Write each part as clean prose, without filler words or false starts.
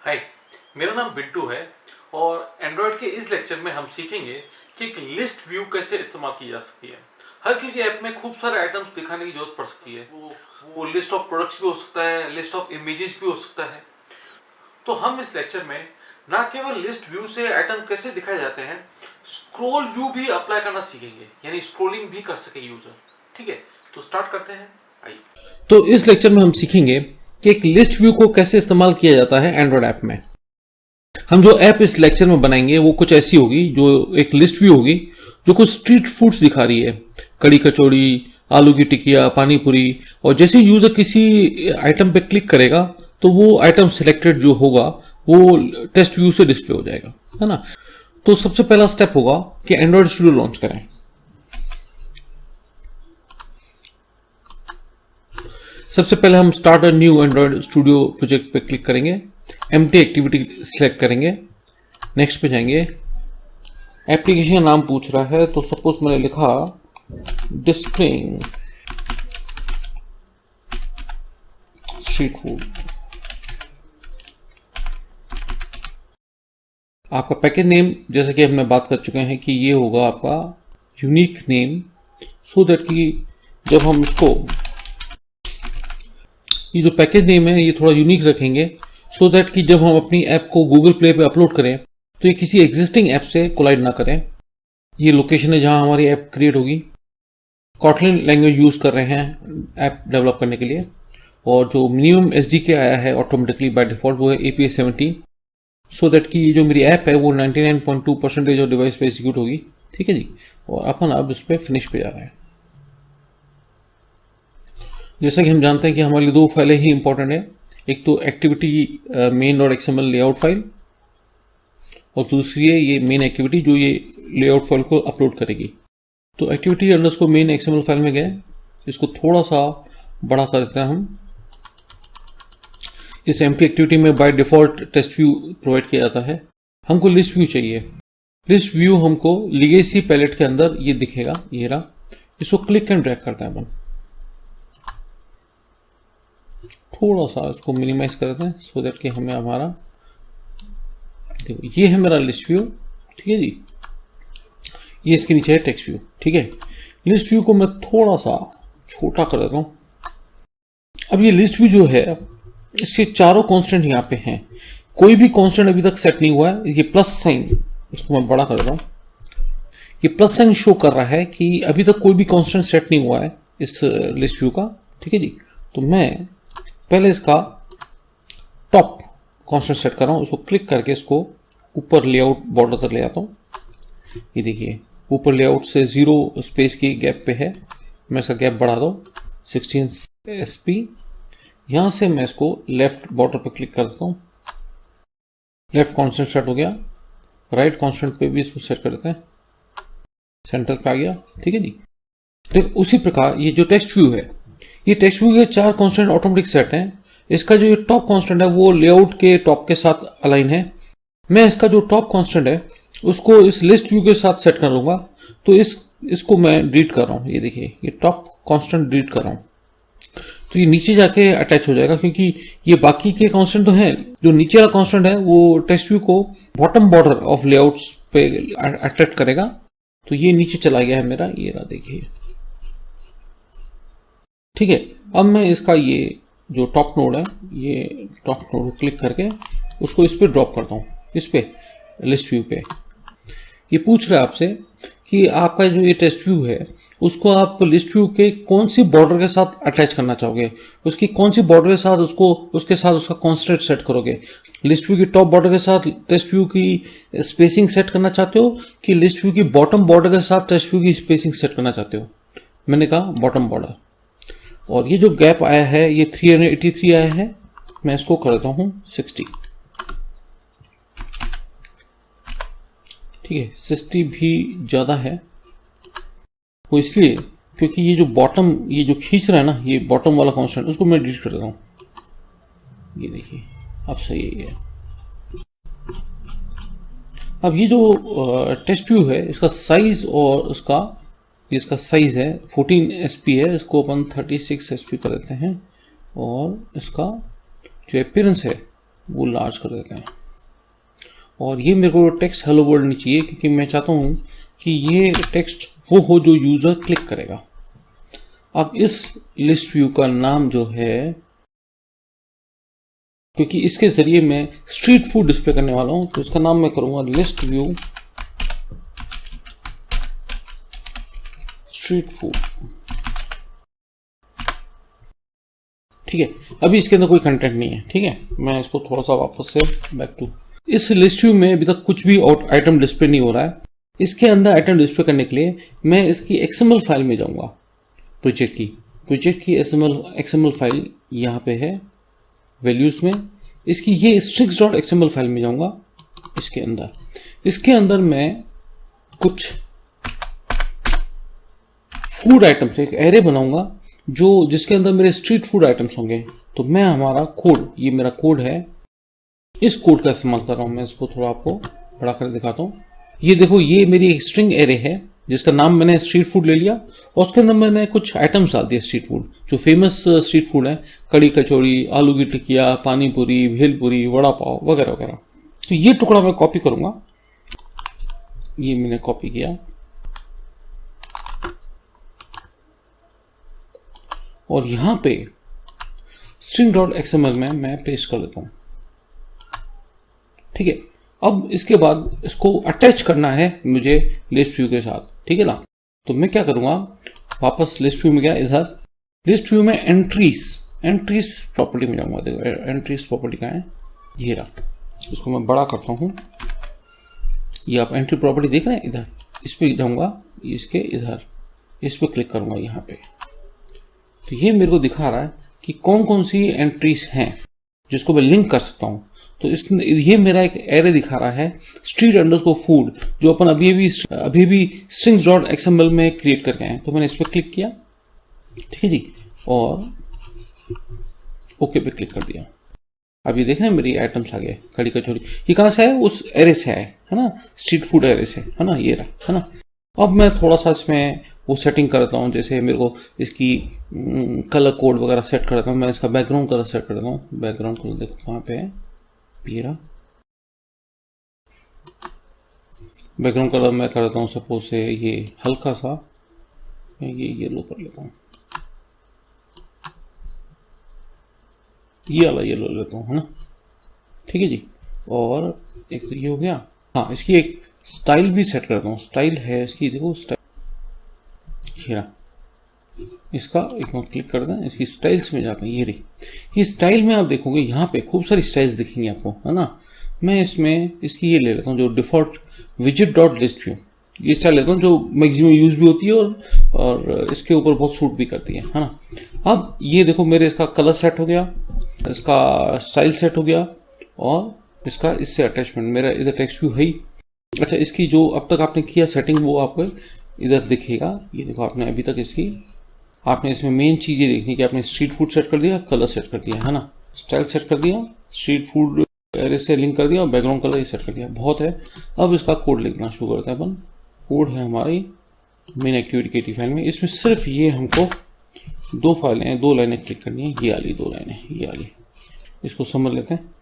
हाय, मेरा नाम बिट्टू है और एंड्रॉयड के इस लेक्चर में हम सीखेंगे कि एक लिस्ट व्यू कैसे इस्तेमाल की जा सकती है। हर किसी ऐप में खूब सारे आइटम्स दिखाने की जरूरत पड़ सकती है। वो लिस्ट ऑफ प्रोडक्ट्स भी हो सकता है, लिस्ट ऑफ इमेजेस भी हो सकता है। तो हम इस लेक्चर में ना केवल लिस्ट व्यू से आइटम कैसे दिखाए जाते हैं, स्क्रॉल व्यू भी अप्लाई करना सीखेंगे, यानी स्क्रॉलिंग भी कर सके यूजर। ठीक है, तो स्टार्ट करते हैं। आइए। तो इस लेक्चर में हम सीखेंगे कि एक लिस्ट व्यू को कैसे इस्तेमाल किया जाता है एंड्रॉयड ऐप में। हम जो ऐप इस लेक्चर में बनाएंगे वो कुछ ऐसी होगी, जो एक लिस्ट व्यू होगी जो कुछ स्ट्रीट फूड्स दिखा रही है, कड़ी कचौड़ी, आलू की टिकिया, पानी पूरी। और जैसे यूजर किसी आइटम पे क्लिक करेगा तो वो आइटम सिलेक्टेड जो होगा वो टेस्ट व्यू से डिस्प्ले हो जाएगा, है ना। तो सबसे पहला स्टेप होगा कि एंड्रॉयड स्टूडियो लॉन्च करें। सबसे पहले हम start a new Android studio project पे क्लिक करेंगे, एम्प्टी एक्टिविटी सिलेक्ट करेंगे, नेक्स्ट पे जाएंगे। एप्लीकेशन का नाम पूछ रहा है तो सपोज मैंने लिखा डिस्प्लेइंग स्ट्रीट फूड। आपका पैकेज नेम, जैसे कि हमने बात कर चुके हैं कि ये होगा आपका यूनिक नेम, सो दैट कि जब हम इसको, ये जो पैकेज नेम है ये थोड़ा यूनिक रखेंगे, सो दैट कि जब हम अपनी ऐप को गूगल प्ले पे अपलोड करें तो ये किसी एग्जिस्टिंग ऐप से कोलाइड ना करें। ये लोकेशन है जहां हमारी ऐप क्रिएट होगी। कॉटलिन लैंग्वेज यूज कर रहे हैं ऐप डेवलप करने के लिए, और जो मिनिमम एसडीके आया है ऑटोमेटिकली बाय डिफॉल्ट वो है API 17, सो दैट कि ये जो मेरी ऐप है वो 99.2% ऑफ डिवाइस पे एग्जीक्यूट होगी। ठीक है जी, और अपन अब इस पे फिनिश पे जा रहे हैं। जैसा कि हम जानते हैं कि हमारे लिए दो फाइलें ही इंपॉर्टेंट है, एक तो एक्टिविटी main.xml लेआउट फाइल, और दूसरी है ये मेन एक्टिविटी जो ये लेआउट फाइल को अपलोड करेगी। तो activity underscore main XML file में गए, इसको थोड़ा सा बड़ा कर देते हैं हम। इस एम्प्टी एक्टिविटी में by default text view provide किया जाता है। हमको लिस्ट व्यू चाहिए। लिस्ट व्यू हमको लीगेसी पैलेट के अंदर ये दिखेगा, ये रहा। इसको क्लिक एंड ड्रैग करते हैं अपन, थोड़ा सा इसको मिनिमाइज कर देते हैं सो दैट कि हमें हमारा, देखो ये है मेरा लिस्ट व्यू। ठीक है जी, ये इसके नीचे है टेक्स्ट व्यू। ठीक है, लिस्ट व्यू को मैं थोड़ा सा छोटा कर देता हूं। अब ये लिस्ट व्यू जो है, इसके चारों कांस्टेंट यहाँ पे हैं, कोई भी कांस्टेंट अभी तक सेट नहीं हुआ है। ये प्लस साइन, इसको मैं बड़ा कर देता हूं। ये प्लस साइन शो कर रहा है कि अभी तक कोई भी कांस्टेंट सेट नहीं हुआ है इस लिस्ट व्यू का। ठीक है जी, तो मैं पहले इसका टॉप कांस्टेंट सेट कर रहा हूं। इसको क्लिक करके इसको ऊपर लेआउट बॉर्डर तक ले आता हूं। ये देखिए ऊपर लेआउट से 0 स्पेस की गैप पे है, मैं इसका गैप बढ़ा दूं 16 SP। यहां से मैं इसको लेफ्ट बॉर्डर पर क्लिक कर देता हूं। लेफ्ट कांस्टेंट सेट हो गया, राइट कांस्टेंट पे भी इसको सेट कर देते हैं, सेंटर पे आ गया। ठीक है जी, तो उसी प्रकार ये जो टेक्स्ट व्यू है, ये टेक्स्ट व्यू के 4 कांस्टेंट ऑटोमेटिक सेट हैं। इसका जो ये टॉप कांस्टेंट है वो लेआउट के टॉप के साथ अलाइन है। मैं इसका जो टॉप कांस्टेंट है उसको इस लिस्ट व्यू के साथ सेट कर लूंगा। तो इसको मैं डिलीट कर रहा हूं। ये देखिए ये टॉप कांस्टेंट डिलीट कर रहा हूं, तो ये नीचे जाके अटैच हो जाएगा, क्योंकि ये बाकी के कांस्टेंट तो हैं। जो नीचे वाला कांस्टेंट है वो टेक्स्ट व्यू को बॉटम बॉर्डर ऑफ लेआउट्स पे अट्रैक्ट करेगा। तो ये नीचे चला गया है मेरा, ये रहा देखिए। ठीक है, अब मैं इसका ये जो टॉप नोड है, ये टॉप नोड क्लिक करके उसको इस पे ड्रॉप करता हूँ, इस पे लिस्ट व्यू पे। ये पूछ रहा है आपसे कि आपका जो ये टेस्ट व्यू है उसको आप लिस्ट व्यू के कौन सी बॉर्डर के साथ अटैच करना चाहोगे, उसकी कौन सी बॉर्डर के साथ उसके साथ उसका कांस्टेंट सेट करोगे। लिस्ट व्यू की टॉप बॉर्डर के साथ टेस्ट व्यू की स्पेसिंग सेट करना चाहते हो कि लिस्ट व्यू की बॉटम बॉर्डर के साथ टेस्ट व्यू की स्पेसिंग सेट करना चाहते हो। मैंने कहा बॉटम बॉर्डर। और ये जो गैप आया है ये 383 आया है, मैं इसको कर देता हूं 60। ठीक है, 60 भी ज्यादा है, वो इसलिए क्योंकि ये जो बॉटम, ये जो खींच रहा है ना, ये बॉटम वाला कांस्टेंट, उसको मैं डिलीट कर देता हूं। ये देखिए अब सही है। अब ये जो टेस्ट व्यू है इसका साइज और इसका साइज है 14 SP है, इसको अपन 36 SP कर देते हैं। और इसका जो अपीयरेंस है वो लार्ज कर देते हैं। और ये मेरे को टेक्स्ट हेलो वर्ल्ड नहीं चाहिए, क्योंकि मैं चाहता हूं कि ये टेक्स्ट वो हो जो यूजर क्लिक करेगा। अब इस लिस्ट व्यू का नाम जो है, क्योंकि इसके जरिए मैं स्ट्रीट फूड डिस्प्ले करने वाला हूं, तो इसका नाम मैं करूंगा लिस्ट व्यू स्ट्रीट फूड। ठीक है, अभी इसके अंदर कोई कंटेंट नहीं है। ठीक है, मैं इसको थोड़ा सा वापस से बैक टू, इस लिस्ट व्यू में अभी तक कुछ भी आइटम डिस्प्ले नहीं हो रहा है। इसके अंदर आइटम डिस्प्ले करने के लिए मैं इसकी XML फाइल में जाऊंगा, प्रोजेक्ट की XML फाइल यहाँ पे है वैल्यूज में। इसकी ये strings.xml फाइल में जाऊंगा। इसके अंदर मैं कुछ फूड आइटम से एक एरे बनाऊंगा जिसके अंदर मेरे स्ट्रीट फूड आइटम्स होंगे। तो मैं हमारा कोड, ये मेरा कोड है, इस कोड का इस्तेमाल कर रहा हूं। मैं इसको थोड़ा आपको बड़ा कर दिखाता हूं। ये देखो, ये मेरी एक स्ट्रिंग एरे है जिसका नाम मैंने स्ट्रीट फूड ले लिया, और उसके अंदर मैंने कुछ आइटम्स डाल दिए स्ट्रीट फूड, जो फेमस स्ट्रीट फूड है, कड़ी कचौड़ी, आलू की टिकिया, पानी पूरी, भेलपुरी, वड़ा पाव वगैरह वगैरह। तो ये टुकड़ा मैं कॉपी करूंगा। ये मैंने कॉपी किया और यहां पे string.xml में मैं पेस्ट कर देता हूं। ठीक है, अब इसके बाद इसको अटैच करना है मुझे लिस्ट व्यू के साथ। ठीक है ना, तो मैं क्या करूंगा, वापस लिस्ट व्यू में गया, इधर लिस्ट व्यू में एंट्रीज प्रॉपर्टी में जाऊंगा। देखो एंट्रीज प्रॉपर्टी कहाँ है, ये रहा। इसको मैं बड़ा करता हूं। ये आप एंट्री प्रॉपर्टी देख रहे हैं, इधर इस पे जाऊंगा, इसके इधर इस पे क्लिक करूंगा यहाँ पे। तो ये मेरे को दिखा रहा है कि कौन कौन सी एंट्रीज हैं जिसको मैं लिंक कर सकता हूं। तो ये मेरा एक एरे दिखा रहा है स्ट्रीट अंडरस्कोर फूड, जो अपन अभी भी strings.xml में क्रिएट करके आए हैं। तो मैंने इस पर क्लिक किया, ठीक है जी, और ओके पे क्लिक कर दिया। अब ये देखें मेरी आइटम्स आ गए, कड़ी कचौड़ी। ये कहां से है, उस एरे से है ना, स्ट्रीट फूड एरे से, है ना, ये रहा, है ना। अब मैं थोड़ा सा इसमें वो सेटिंग करता हूँ, जैसे मेरे को इसकी कलर कोड वगैरह सेट कर देता हूँ। मैं इसका बैकग्राउंड कलर सेट कर देता हूँ। बैकग्राउंड कलर देखो कहाँ पे है, पीरा बैकग्राउंड कलर मैं कर देता हूँ सपोज से ये हल्का सा, मैं ये येलो कर लेता हूँ, ये वाला येलो लेता हूँ, है ना। ठीक है जी, और एक तो ये हो गया। हाँ, इसकी एक स्टाइल भी सेट करता हूँ। स्टाइल है इसकी, देखो स्टाइल, इसका एक बार क्लिक कर दें, इसकी स्टाइल्स में जाते हैं। ये रही, ये स्टाइल में आप देखोगे यहाँ पे खूब सारी स्टाइल्स दिखेंगी आपको, है ना। मैं इसमें इसकी ये ले लेता हूँ जो डिफॉल्ट widget.list व्यू, ये स्टाइल लेता हूँ जो मैक्सिमम यूज भी होती है और इसके ऊपर बहुत सूट भी करती है ना। अब ये देखो मेरे इसका कलर सेट हो गया, इसका स्टाइल सेट हो गया, और इसका इससे अटैचमेंट मेरा इधर टेक्स्ट व्यू है ही। अच्छा, इसकी जो अब तक आपने किया सेटिंग वो आपको इधर दिखेगा। ये देखो, आपने अभी तक आपने इसमें मेन चीज ये देखनी कि आपने स्ट्रीट फूड सेट कर दिया, कलर सेट कर दिया, है ना, स्टाइल सेट कर दिया, स्ट्रीट फूड एरे से लिंक कर दिया, और बैकग्राउंड कलर ये सेट कर दिया। बहुत है। अब इसका कोड लिखना शुरू करते हैं अपन। कोड है हमारी मेन एक्टिविटी KT फाइल में। इसमें सिर्फ ये हमको दो लाइनें क्लिक करनी है, ये वाली 2 लाइनें, ये वाली। इसको समझ लेते हैं।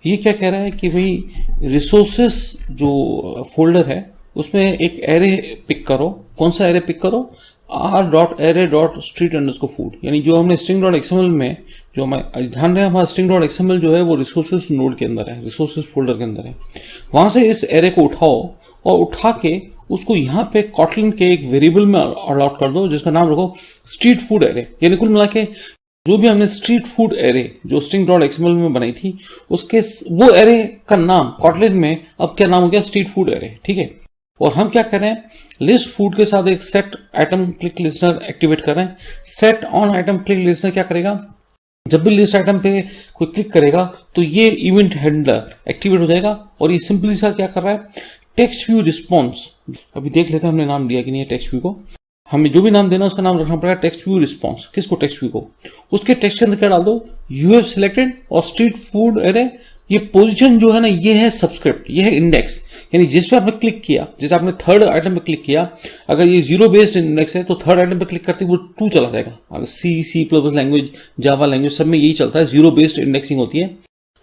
ये क्या कह रहा है कि भाई रिसोर्सेस जो फोल्डर है उसमें एक एरे पिक करो। कौन सा एरे पिक करो, r.array.street_food, यानी जो हमने string.xml में जो हमारे ध्यान रहे, हमारा string.xml जो है वो रिसोर्सेस नोड के अंदर है, रिसोर्सेस फोल्डर के अंदर है। वहां से इस एरे को उठाओ और उठा के उसको यहाँ पे कॉटलिन के एक वेरिएबल में अलॉट कर दो, जिसका नाम रखो स्ट्रीट फूड एरे। यानी कुल मिला के जो भी हमने स्ट्रीट फूड एरे जो string.xml में बनाई थी, उसके वो एरे का नाम कॉटलिन में अब क्या नाम हो गया, स्ट्रीट फूड एरे। ठीक है, और हम क्या कर रहे हैं, लिस्ट फूड के साथ एक set item click listener activate कर रहे हैं। Set on item click listener क्या करेगा, जब भी लिस्ट आइटम पे कोई क्लिक करेगा तो ये इवेंट हैंडलर एक्टिवेट हो जाएगा, और ये सिंपली सा क्या कर रहा है, टेक्स्ट व्यू रिस्पॉन्स। अभी देख लेते हैं हमने नाम दिया कि नहीं है टेक्स्ट व्यू को। हमें जो भी नाम देना उसका नाम रखना पड़ेगा टेक्स्ट व्यू रिस्पॉन्स। किसको, टेक्स्ट व्यू को। उसके टेक्स्ट के अंदर क्या डाल दो, यू हैव सिलेक्टेड, और स्ट्रीट फूड एरे ये पोजीशन जो है ना, ये है सबस्क्रिप्ट, ये है इंडेक्स, यानी जिस पे आपने क्लिक किया, जैसे आपने थर्ड आइटम पे क्लिक किया, अगर ये 0 बेस्ड इंडेक्स है तो थर्ड आइटम पे क्लिक करते ही वो 2 चला जाएगा। अगर C++ लैंग्वेज, जावा लैंग्वेज सब में यही चलता है, 0 बेस्ड इंडेक्सिंग होती है।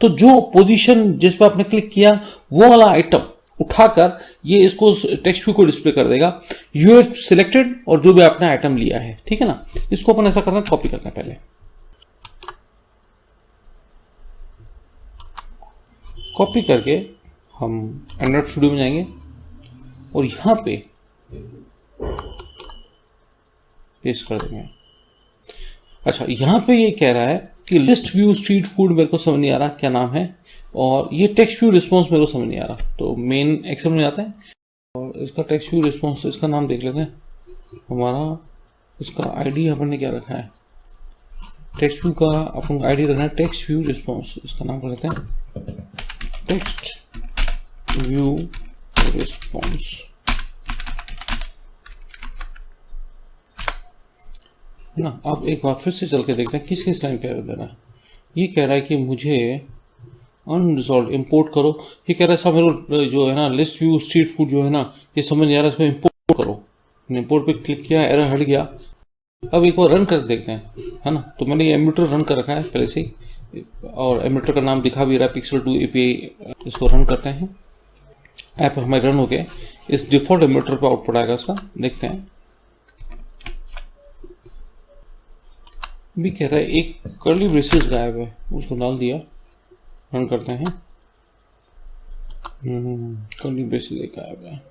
तो जो पोजीशन जिस पर आपने क्लिक किया वो वाला आइटम उठाकर ये इसको टेक्स्ट व्यू को डिस्प्ले कर देगा, यू हैव सिलेक्टेड और जो भी आपने आइटम लिया है, ठीक है ना। इसको अपन ऐसा करना है, कॉपी करना है पहले, कॉपी करके हम एंड्रॉइड स्टूडियो में जाएंगे और यहां पे पेस्ट कर देंगे। अच्छा, यहां पे ये कह रहा है कि लिस्ट व्यू स्ट्रीट फूड मेरे को समझ नहीं आ रहा क्या नाम है, और ये टेक्स्ट व्यू रिस्पॉन्स मेरे को समझ नहीं आ रहा, तो मेन एक्सेल में जाते हैं और इसका टेक्स्ट व्यू रिस्पॉन्स, इसका नाम देख लेते हैं हमारा। इसका आईडी अपन ने क्या रखा है, टेक्स्ट व्यू का अपन आईडी रखना है टेक्स्ट व्यू रिस्पॉन्स, इसका नाम कर लेते हैं टेक्स्ट व्यू रिस्पॉन्स। ना अब एक बार फिर से चल के देखते हैं किस किस लाइन पे एरर दे रहा है। ये कह रहा है कि मुझे अनरिजॉल्व इंपोर्ट करो, ये कह रहा है साहब मेरे को जो है ना लिस्ट व्यू स्ट्रीट फूड जो है ना ये समझ नहीं आ रहा, इसको इंपोर्ट करो। इंपोर्ट पे क्लिक किया, एरर हट गया। अब एक बार रन कर देखते हैं, है ना। तो मैंने ये एम्यूटर रन कर रखा है पहले से ही, और एम्यूटर का नाम दिखा भी रहा है पिक्सल 2 API। इसको रन करते हैं, ऐप हमारे रन हो गए। इस डिफॉल्ट एम्यूटर पे आउटपुट आएगा इसका, देखते हैं। भी कह रहा है एक कर्ली ब्रेसेस गायब है, उसको डाल दिया, रन करते हैं। कर्ली ब्रेसेस एक गायब है।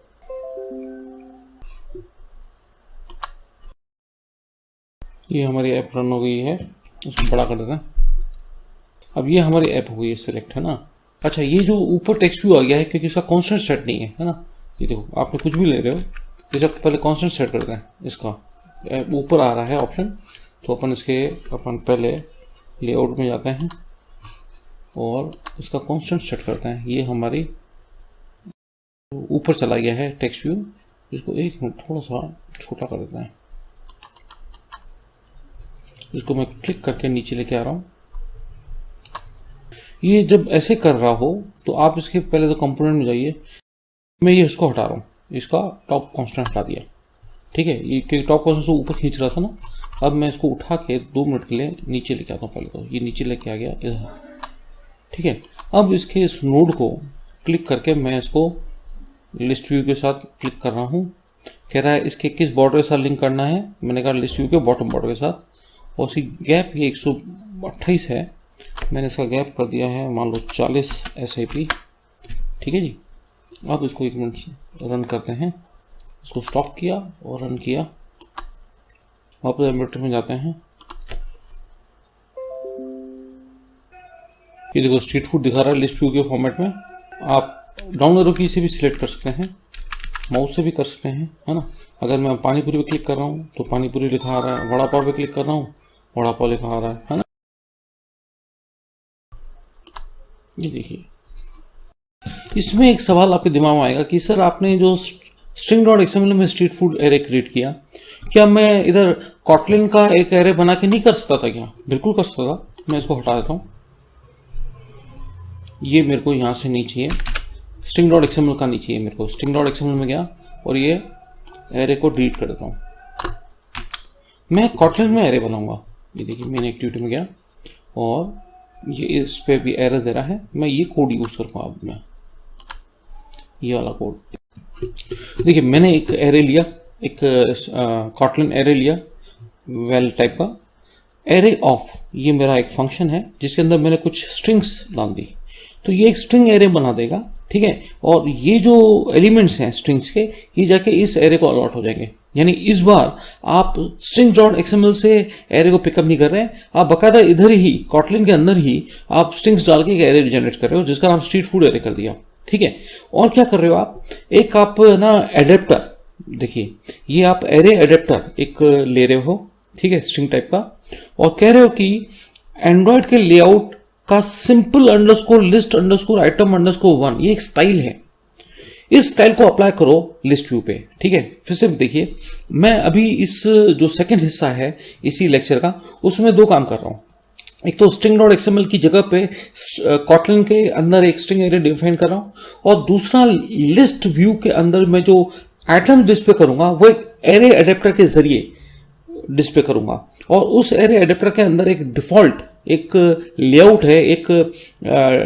ये हमारी ऐप रन हो गई है, उसको बड़ा कर देते हैं। अब ये हमारी ऐप हो गई है सिलेक्ट, है ना। अच्छा, ये जो ऊपर टेक्स्ट व्यू आ गया है क्योंकि इसका कांस्टेंट सेट नहीं है ना। ये देखो, आपने कुछ भी ले रहे हो, जैसे पहले कांस्टेंट सेट करते हैं, इसका ऊपर आ रहा है ऑप्शन, तो अपन पहले लेआउट में जाते हैं और इसका कांस्टेंट सेट करते हैं। ये हमारी ऊपर चला गया है टेक्स्ट व्यू, इसको एक मिनट थोड़ा सा छोटा कर देते हैं। इसको मैं क्लिक करके नीचे लेके आ रहा हूँ। ये जब ऐसे कर रहा हो तो आप इसके पहले तो कंपोनेंट में जाइए। मैं ये इसको हटा रहा हूँ, इसका टॉप कांस्टेंट हटा दिया, ठीक है। ये क्योंकि टॉप कांस्टेंट से ऊपर खींच रहा था ना। अब मैं इसको उठा के 2 मिनट के लिए नीचे लेके आता हूँ। पहले तो ये नीचे लेके आ गया इधर, ठीक है। अब इसके इस नोड को क्लिक करके मैं इसको लिस्ट व्यू के साथ क्लिक कर रहा हूँ। कह रहा है इसके किस बॉर्डर के साथ लिंक करना है, मैंने कहा लिस्ट व्यू के बॉटम बॉर्डर के साथ, और उसकी गैप ये 128 है, मैंने इसका गैप कर दिया है मान लो 40 SIP, ठीक है जी। अब इसको 1 मिनट रन करते हैं। इसको स्टॉप किया और रन किया, वापस एम्यूटर में जाते हैं। ये देखो स्ट्रीट फूड दिखा रहा है लिस्ट व्यू के फॉर्मेट में। आप डाउन एरो की से भी सिलेक्ट कर सकते हैं, माउस से भी कर सकते हैं, है ना। अगर मैं पानीपुरी पे क्लिक कर रहा हूँ तो पानीपुरी लिखा आ रहा है, वड़ा पाव पे क्लिक कर रहा हूँ वड़ा पाव लिखा आ रहा है ना। ये देखिए, इसमें एक सवाल आपके दिमाग में आएगा कि सर आपने जो string.xml में स्ट्रीट फूड एरे क्रिएट किया, क्या मैं इधर कॉटलिन का एक एरे बना के नहीं कर सकता था क्या? बिल्कुल कर सकता था। मैं इसको हटा देता हूँ, ये मेरे को यहाँ से नहीं चाहिए, string.xml का नहीं चाहिए मेरे को। string.xml में गया और ये एरे को डिलीट कर देता हूँ। मैं कॉटलिन में एरे बनाऊंगा। ये देखिए मेन एक्टिविटी में गया और ये इस पे भी एरर दे रहा है। मैं ये कोड यूज करूँगा, अब मैं ये वाला कोड। देखिए मैंने एक एरे लिया, एक कॉटलिन एरे लिया वेल टाइप का। एरे ऑफ ये मेरा एक फंक्शन है जिसके अंदर मैंने कुछ स्ट्रिंग्स डाल दी, तो ये एक स्ट्रिंग एरे बना देगा, ठीक है। और ये जो एलिमेंट्स हैं स्ट्रिंग्स के, ये जाके इस एरे को अलॉट हो जाएंगे। यानी इस बार आप string.xml से एरे को पिकअप नहीं कर रहे हैं, आप बकायदा इधर ही कॉटलिन के अंदर ही आप स्ट्रिंग्स डाल के एक एरे जनरेट कर रहे हो, जिसका नाम स्ट्रीट फूड एरे कर दिया, ठीक है। और क्या कर रहे हो आप, एक आप ना एडेप्टर, देखिए ये आप एरे एडेप्टर एक ले रहे हो, ठीक है, स्ट्रिंग टाइप का, और कह रहे हो कि एंड्रॉयड के लेआउट का simple underscore list underscore item underscore 1, ये एक स्टाइल है, इस स्टाइल को अप्लाई करो लिस्ट व्यू पे, ठीक है। फिर से देखिए, मैं अभी इस जो सेकंड हिस्सा है इसी लेक्चर का, उसमें 2 काम कर रहा हूं। एक तो string.xml की जगह पे कॉटलिन के अंदर एक स्ट्रिंग एरे डिफाइन कर रहा हूं, और दूसरा लिस्ट व्यू के अंदर मैं जो आइटम डिस्प्ले करूंगा वो एक एरे एडेप्टर के जरिए डिस्प्ले करूंगा, और उस एरे एडेप्टर के अंदर एक डिफॉल्ट एक लेआउट है, एक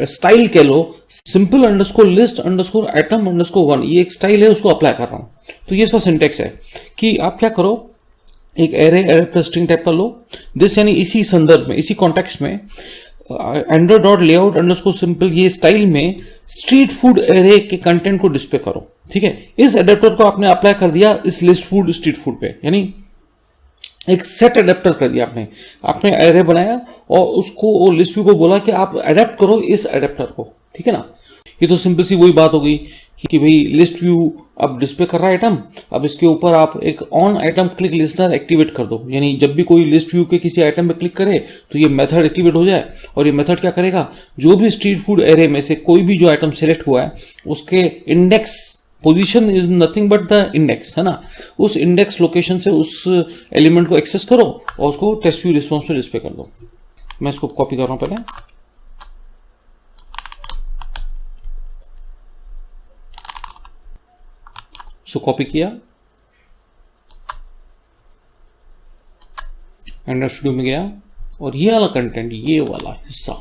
स्टाइल कह लो, simple underscore list underscore item underscore 1, ये एक स्टाइल है, उसको अप्लाई कर रहा हूं। तो ये इसका सिंटेक्स है कि आप क्या करो, एक एरे एडेप्टर स्ट्रिंग टाइप का लो, दिस यानी इसी संदर्भ में, इसी कॉन्टेक्स्ट में Android dot layout underscore simple, ये स्टाइल में स्ट्रीट फूड एरे के कंटेंट को डिस्प्ले करो। ठीक है, इस एडेप्टर को आपने अप्लाई कर दिया इस लिस्ट फूड स्ट्रीट फूड पे, यानी एक सेट एडेप्टर कर दिया आपने एरे बनाया और उसको लिस्ट व्यू को बोला कि आप एडेप्ट करो इस एडेप्टर को। ठीक है ना, ये तो सिंपल सी वही बात हो गई कि भाई लिस्ट व्यू अब डिस्प्ले कर रहा है आइटम, अब इसके ऊपर आप एक on item click listener activate कर दो, यानी जब भी कोई लिस्ट व्यू के किसी आइटम पे क्लिक करे तो ये मेथड एक्टिवेट हो जाए। और ये मेथड क्या करेगा, जो भी स्ट्रीट फूड एरे में से कोई भी जो आइटम सिलेक्ट हुआ है उसके index, position is nothing but the index, है ना, उस इंडेक्स लोकेशन से उस एलिमेंट को एक्सेस करो और उसको टेस्ट व्यू रिस्पॉन्स में डिस्प्ले कर दो। मैं इसको कॉपी कर रहा हूं पहले, सो कॉपी किया, एंड्रॉइड स्टूडियो में गया और ये वाला कंटेंट, ये वाला हिस्सा,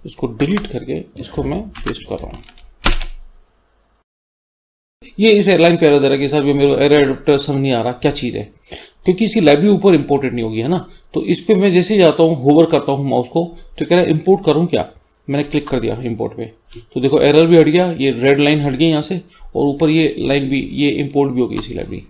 इसको डिलीट करके इसको मैं पेस्ट कर रहा हूं। ये इस एयरलाइन पे एरर दे रहा है कि सर ये मेरे एरर एडेप्टर समझ नहीं आ रहा क्या चीज है, क्योंकि इसकी लाइब्रेरी ऊपर इंपोर्टेड नहीं होगी, है ना। तो इस पे मैं जैसे ही जाता हूँ, होवर करता हूँ माउस को, तो कह रहा है इंपोर्ट करूँ क्या, मैंने क्लिक कर दिया इंपोर्ट पे, तो देखो एरर भी हट गया, ये रेड लाइन हट गई यहाँ से, और ऊपर ये लाइन भी, ये इंपोर्ट भी हो गई इसी लाइब्रेरी।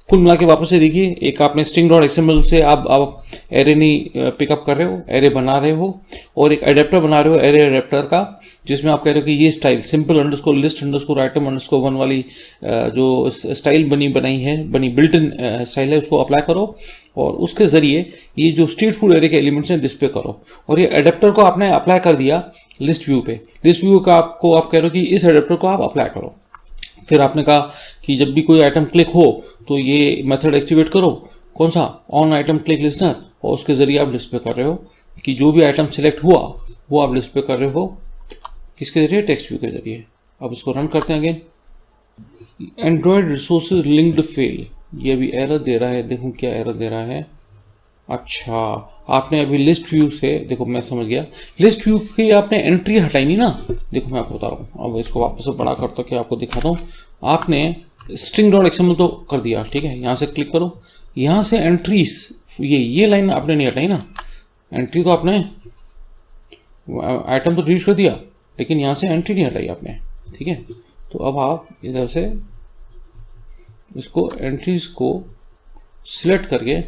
कुल मिला के वापस से देखिए, एक आपने स्ट्रिंग डॉट एक्सएमएल से आप एरे नहीं पिकअप कर रहे हो, एरे बना रहे हो, और एक एडेप्टर बना रहे हो एरे एडेप्टर का, जिसमें आप कह रहे हो कि ये style simple underscore list underscore item underscore 1 वाली जो स्टाइल बनी बिल्ट इन स्टाइल है, उसको अप्लाई करो और उसके जरिए ये जो स्ट्रीट फूड एरे के एलिमेंट्स हैं डिस्प्ले करो। और ये एडेप्टर को आपने अप्लाई कर दिया लिस्ट व्यू पे, लिस्ट व्यू का आपको आप कह रहे हो कि इस एडेप्टर को आप अप्लाई करो। फिर आपने कहा कि जब भी कोई आइटम क्लिक हो तो ये मेथड एक्टिवेट करो, कौन सा, ऑन आइटम क्लिक लिस्टनर, और उसके जरिए आप डिस्प्ले कर रहे हो कि जो भी आइटम सिलेक्ट हुआ वो आप डिस्प्ले कर रहे हो किसके जरिए, टेक्स्ट व्यू के जरिए। अब इसको रन करते हैं again, Android resources linked fail, ये अभी एरर दे रहा है, देखो क्या एरर दे रहा है। अच्छा, आपने अभी लिस्ट व्यू से, देखो मैं समझ गया, लिस्ट व्यू की आपने एंट्री हटाई नहीं ना, देखो मैं आपको बता रहा हूँ, अब इसको वापस से बड़ा करता कि आपको दिखाता हूँ। आपने स्ट्रिंग डॉट एक्सएमएल तो कर दिया, ठीक है, यहाँ से क्लिक करो, यहाँ से एंट्रीज, ये लाइन आपने नहीं हटाई ना, एंट्री तो आपने आइटम तो डिलीट कर दिया, लेकिन यहाँ से एंट्री नहीं हटाई आपने, ठीक है। तो अब आप इधर से इसको एंट्रीज को सिलेक्ट करके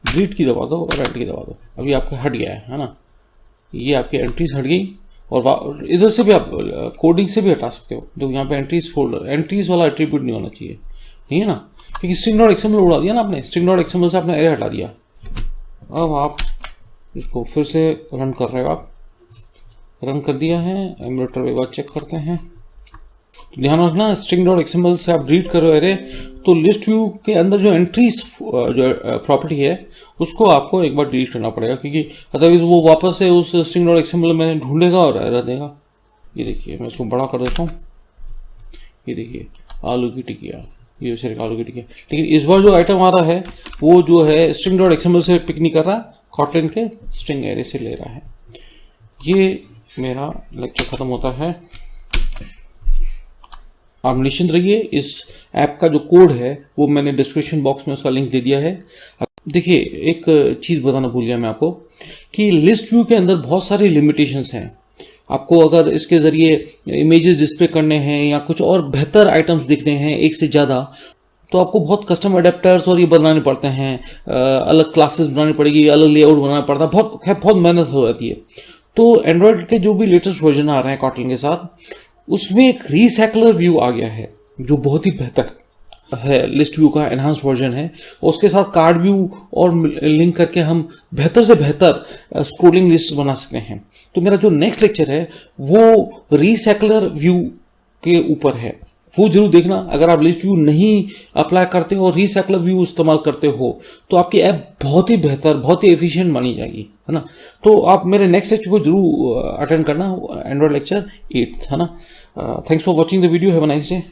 डिलीट की दबा दो और एंट्री की दबा दो, अभी आपका हट गया है ना, ये आपकी एंट्रीज हट गई। और इधर से भी आप कोडिंग से भी हटा सकते हो, तो यहाँ पे एंट्रीज फोल्डर, एंट्रीज वाला एट्रीब्यूट नहीं होना चाहिए, नहीं है ना, क्योंकि स्ट्रिंग डॉट एक्सएमएल उड़ा दिया ना आपने, स्ट्रिंग डॉट एक्सएमएल से आपने एरे हटा दिया। अब आप इसको फिर से रन कर रहे हो, आप रन कर दिया है, एमुलेटर एक बार चेक करते हैं। ध्यान रखना, स्ट्रिंग डॉट एक्सएमएल से आप रीड करो एरे, तो लिस्ट व्यू के अंदर जो एंट्रीज जो प्रॉपर्टी है उसको आपको एक बार डिलीट करना पड़ेगा, क्योंकि अदरवाइज वो वापस से उस स्ट्रिंग डॉट एक्सएमएल में ढूंढेगा और एरर देगा। ये देखिए, मैं इसको बड़ा कर देता हूँ, ये देखिए आलू की टिकिया, ये सिर्फ आलू की टिकिया, लेकिन इस बार जो आइटम आ रहा है वो जो है स्ट्रिंग डॉट एक्सएमएल से पिक नहीं कर रहा, कॉटलिन के स्ट्रिंग एरे से ले रहा है। ये मेरा लेक्चर खत्म होता है, आप निश्चिंत रहिए, इस ऐप का जो कोड है वो मैंने डिस्क्रिप्शन बॉक्स में उसका लिंक दे दिया है। देखिए, एक चीज बताना भूल गया मैं आपको कि लिस्ट व्यू के अंदर बहुत सारी लिमिटेशंस हैं। आपको अगर इसके जरिए इमेजेस डिस्प्ले करने हैं या कुछ और बेहतर आइटम्स दिखने हैं एक से ज्यादा, तो आपको बहुत कस्टम एडेप्टर्स और ये बनाने पड़ते हैं, अलग क्लासेस बनानी पड़ेगी, अलग लेआउट बनाना पड़ता है, बहुत मेहनत हो जाती है। तो एंड्रॉयड के जो भी लेटेस्ट वर्जन आ रहे हैं कॉटलिन के साथ, उसमें एक रीसाइक्लर व्यू आ गया है जो बहुत ही बेहतर है, लिस्ट व्यू का एनहांस वर्जन है। उसके साथ कार्ड व्यू और लिंक करके हम बेहतर से बेहतर स्क्रोलिंग लिस्ट बना सकते हैं। तो मेरा जो नेक्स्ट लेक्चर है वो रीसाइक्लर व्यू के ऊपर है, वो जरूर देखना। अगर आप लिस्ट व्यू नहीं अप्लाई करते हो और रीसाइक्लर व्यू इस्तेमाल करते हो तो आपकी ऐप बहुत ही बेहतर, बहुत ही एफिशिएंट मानी जाएगी, है ना। तो आप मेरे नेक्स्ट लेक्चर को जरूर अटेंड करना, एंड्रॉइड लेक्चर 8, है ना। Thanks for watching the video, have a nice day.